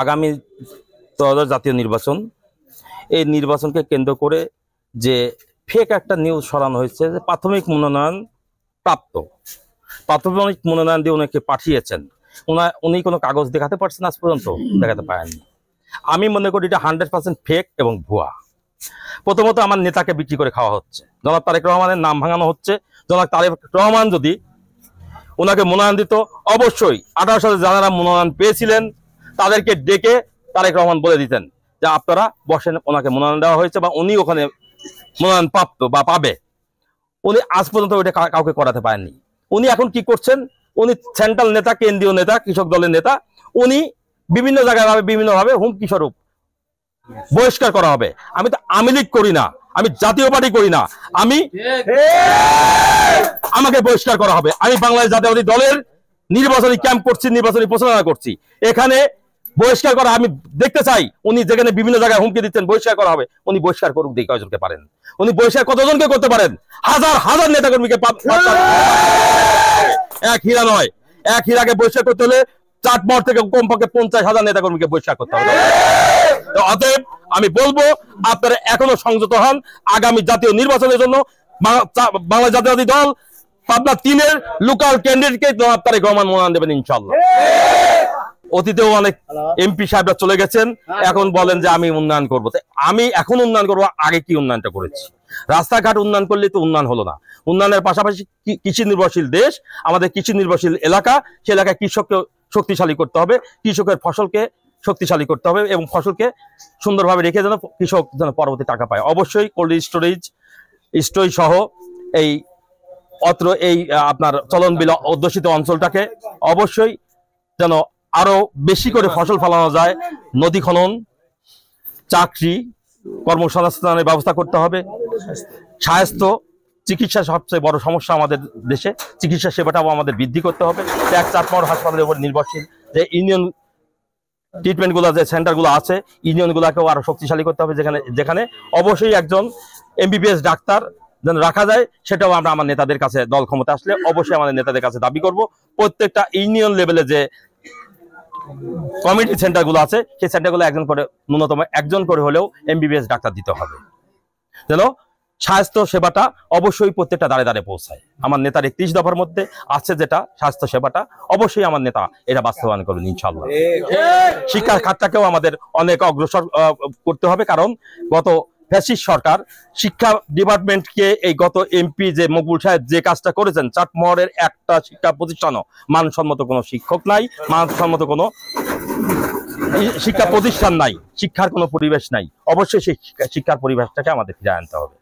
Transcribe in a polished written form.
আগামী ত্রয়োদশ জাতীয় নির্বাচন, এই নির্বাচনকে কেন্দ্র করে যে ফেক একটা নিউজ ছড়ানো হয়েছে যে প্রাথমিক মনোনয়ন প্রাপ্ত, প্রাথমিক মনোনয়ন দিয়ে ওনাকে পাঠিয়েছেন, উনি কোনো কাগজ দেখাতে পারছেন আজ পর্যন্ত, দেখাতে পারেননি। আমি মনে করি এটা 100% ফেক এবং ভুয়া। প্রথমত আমার নেতাকে বিক্রি করে খাওয়া হচ্ছে, জনাব তারেক রহমানের নাম ভাঙানো হচ্ছে। জনাব তারেক রহমান যদি ওনাকে মনোনয়ন দিত, অবশ্যই 18 সালে যারা মনোনয়ন পেয়েছিলেন তাদেরকে ডেকে তারেক রহমান বলে দিতেন যে আপনারা বসেন, ওনাকে মনোনয়ন দেওয়া হয়েছে বা উনি ওখানে মনোনয়ন প্রাপ্ত বা পাবে। উনি আজ পর্যন্ত ওইটা কাউকে করাতে পারেননি। উনি এখন কি করছেন, উনি সেন্ট্রাল নেতা, কেন্দ্রীয় নেতা, কৃষক দলের নেতা, উনি বিভিন্ন জায়গায় বিভিন্নভাবে হুমকি স্বরূপ বহিষ্কার করা হবে। আমি তো আওয়ামী লীগ করি না, আমি জাতীয় পার্টি করি না, আমাকে বহিষ্কার করা হবে। আমি বাংলাদেশ জাতীয়তাবাদী দলের নির্বাচনী ক্যাম্প করছি, নির্বাচনী প্রচারণা করছি। এখানে বহিষ্কার করা আমি দেখতে চাই। উনি যেখানে বিভিন্ন জায়গায় হুমকি দিচ্ছেন বহিষ্কার করা হবে, উনি বহিষ্কার করুক, দেখি কয়জনকে পারেন। উনি বহিষ্কার কতজনকে করতে পারেন? হাজার হাজার নেতাকর্মীকে। এক হীরা নয়, এক হীরাকে বহিষ্কার করতে হলে চাটমোহর থেকে কমপক্ষে 50,000 নেতাকর্মীকে বহিষ্কার করতে হবে। অতএব আমি বলবো আপনারা এখনো সংযত হন। আগামী জাতীয় নির্বাচনের জন্য বাংলাদেশ জাতীয়তাবাদী দল পাবনা 3-এর লোকাল ক্যান্ডিডেটকে জনাব তারেক রহমান মনোনয়ন দেবেন ইনশাআল্লাহ। অতীতেও অনেক এমপি সাহেবরা চলে গেছেন, এখন বলেন যে আমি উন্নয়ন করবো। আমি এখন উন্নয়ন করবো, আগে কি উন্নয়নটা করেছি? রাস্তাঘাট উন্নয়ন করলে তো উন্নয়ন হলো না। উন্নয়নের পাশাপাশি কৃষি নির্ভরশীল দেশ, আমাদের কৃষি নির্ভরশীল এলাকা, সে এলাকায় কৃষককে শক্তিশালী করতে হবে, কৃষকের ফসলকে শক্তিশালী করতে হবে এবং ফসলকে সুন্দরভাবে রেখে যেন কৃষক যেন পরবর্তী টাকা পায়। অবশ্যই কোল্ড স্টোরেজ সহ এই অত্র এই আপনার চলন বিল অধ্যুষিত অঞ্চলটাকে অবশ্যই যেন আরো বেশি করে ফসল ফলানো যায়। নদী খনন, চাকরি, কর্মসংস্থানের ব্যবস্থা করতে হবে। স্বাস্থ্য, চিকিৎসা সবচেয়ে বড় সমস্যা আমাদের দেশে, চিকিৎসা সেবাটাও আমাদের বৃদ্ধি করতে হবে। এক চাটমোহর হাসপাতালের উপর নির্ভরশীল যে ইউনিয়ন ট্রিটমেন্টগুলো, যে সেন্টারগুলো আছে, ইউনিয়নগুলোকেও আরো শক্তিশালী করতে হবে। যেখানে অবশ্যই একজন MBBS ডাক্তার যেন রাখা যায়, সেটাও আমরা আমার নেতাদের কাছে, দল ক্ষমতা আসলে অবশ্যই আমাদের নেতাদের কাছে দাবি করব। প্রত্যেকটা ইউনিয়ন লেভেলে যে কমিউনিটি সেন্টারগুলো আছে, সেই সেন্টারগুলো ন্যূনতম একজন করে হলেও MBBS ডাক্তার দিতে হবে, যেন স্বাস্থ্য সেবাটা অবশ্যই প্রত্যেকটা দাঁড়ে দাঁড়ে পৌঁছায়। আমার নেতার 31 দফার মধ্যে আছে যেটা স্বাস্থ্য সেবাটা, অবশ্যই আমার নেতা এটা বাস্তবায়ন করবেন ইনশাআল্লাহ। শিক্ষার খাতটাকেও আমাদের অনেক অগ্রসর করতে হবে, কারণ গত ফ্যাসিস্ট সরকার শিক্ষা ডিপার্টমেন্টকে, এই গত এমপি যে মকবুল সাহেব যে কাজটা করেছেন, চাটমোহরের একটা শিক্ষা প্রতিষ্ঠানও মানসম্মত কোনো শিক্ষক নাই, মানসম্মত কোনো শিক্ষা প্রতিষ্ঠান নাই, শিক্ষার কোনো পরিবেশ নাই। অবশ্যই সেই শিক্ষার পরিবেশটাকে আমাদের ফিরে আনতে হবে।